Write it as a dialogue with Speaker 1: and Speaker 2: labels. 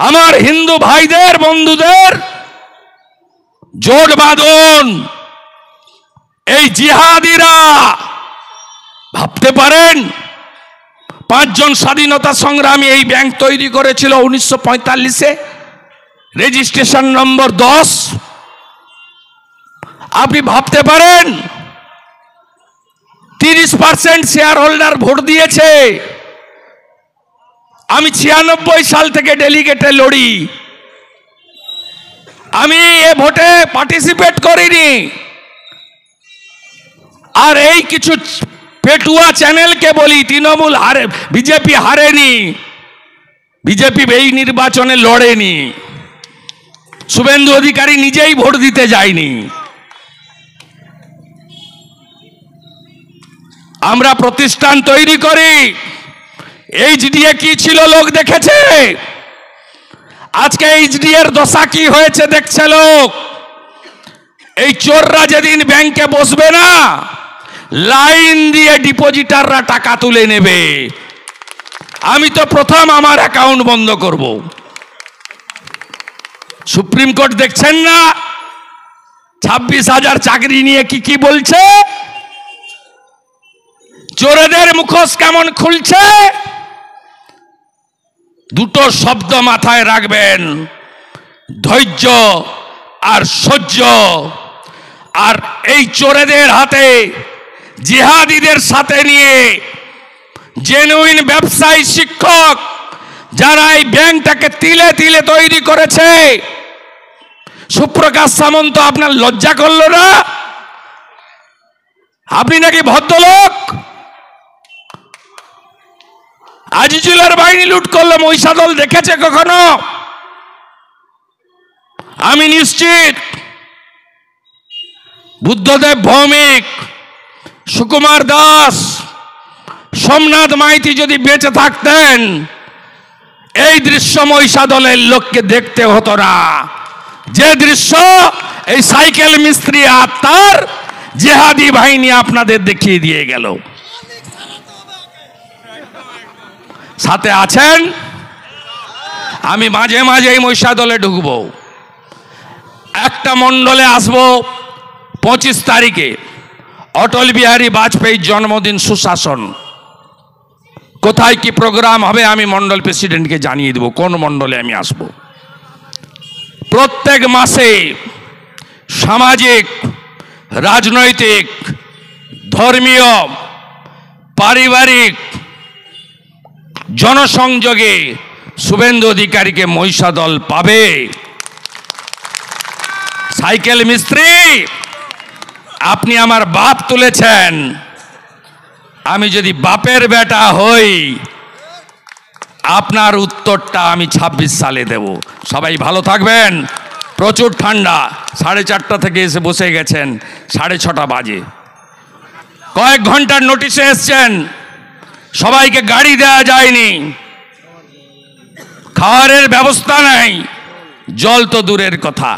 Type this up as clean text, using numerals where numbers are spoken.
Speaker 1: আমার হিন্দু ভাইদের বন্ধুদের জোট বাঁধুন। এই জিহাদিরা ভাবতে পারেন 5 জন স্বাধীনতা সংগ্রামী এই ব্যাংক তৈরি করেছিল 1945-এ, রেজিস্ট্রেশন নম্বর 10। আপনি ভাবতে পারেন 30% শেয়ার হোল্ডার ভোট দিয়েছে। আমি 96 সাল থেকে ডেলিগেটে লড়ি, আমি এ ভোটে পার্টিসিপেট করিনি। আর এই কিছু পেটুয়া চ্যানেলকে বলি তৃণমূল হারে, বিজেপি হারেনি, বিজেপি এই নির্বাচনে লড়েনি, শুভেন্দু অধিকারী নিজেই ভোট দিতে যায়নি। আমরা প্রতিষ্ঠান তৈরি করি। এইচডিএ কি ছিল লোক দেখেছে, আজকে এইচডি এর দশা কি হয়েছে দেখছে লোক। এই চোররা যেদিন ব্যাংকে বসবে না, লাইন দিয়ে ডিপোজিটাররা টাকা তুলে নেবে। আমি তো প্রথম আমার অ্যাকাউন্ট বন্ধ করব। সুপ্রিম কোর্ট দেখছেন না 26,000 চাকরি নিয়ে কি বলছে, চোরেদের মুখোশ কেমন খুলছে। দুটো শব্দ মাথায় রাখবেন, ধৈর্য আর সহ্য। আর এই চোরেদের হাতে, জিহাদিদের সাথে নিয়ে জেনুইন ব্যবসায়ী শিক্ষক যারা এই ব্যাংকটাকে তিলে তিলে তৈরি করেছে, সুপ্রকাশ সামন্ত আপনার লজ্জা করলো না? আপনি নাকি ভদ্রলোক। আজিজুলের বাহিনী লুট করলো, মহিষাদল দেখেছে কখনো? আমি নিশ্চিত বুদ্ধদেব ভৌমিক, সুকুমার দাস, সোমনাথ মাইতি যদি বেঁচে থাকতেন এই দৃশ্য মহিষাদলের লোককে দেখতে হতো না। যে দৃশ্য এই সাইকেল মিস্ত্রি আর তার জিহাদি বাহিনী আপনাদের দেখিয়ে দিয়ে গেল। সাথে আছেন। আমি মাঝে মাঝে এই মহিষাদলে ঢুকবো, একটা মণ্ডলে আসবো 25 তারিখে, অটল বিহারী বাজপেয়ীর জন্মদিন সুশাসন। কোথায় কি প্রোগ্রাম হবে আমি মণ্ডল প্রেসিডেন্টকে জানিয়ে দেব কোন মণ্ডলে আমি আসব। প্রত্যেক মাসে সামাজিক, রাজনৈতিক, ধর্মীয়, পারিবারিক জনসংযোগে শুভেন্দু অধিকারীকে মহিষাদল পাবে। সাইকেল মিস্ত্রি, আপনি আমার বাপ তুলেছেন, আমি যদি বাপের বেটা হই আপনার উত্তরটা আমি 26 সালে দেব। সবাই ভালো থাকবেন। প্রচুর ঠান্ডা, 4:30 থেকে এসে বসে গেছেন, 6:30 বাজে। কয়েক ঘন্টার নোটিশে এসছেন, সবাইকে গাড়ি দেওয়া যায়নি, খাওয়ারের ব্যবস্থা নাই, জল তো দূরের কথা।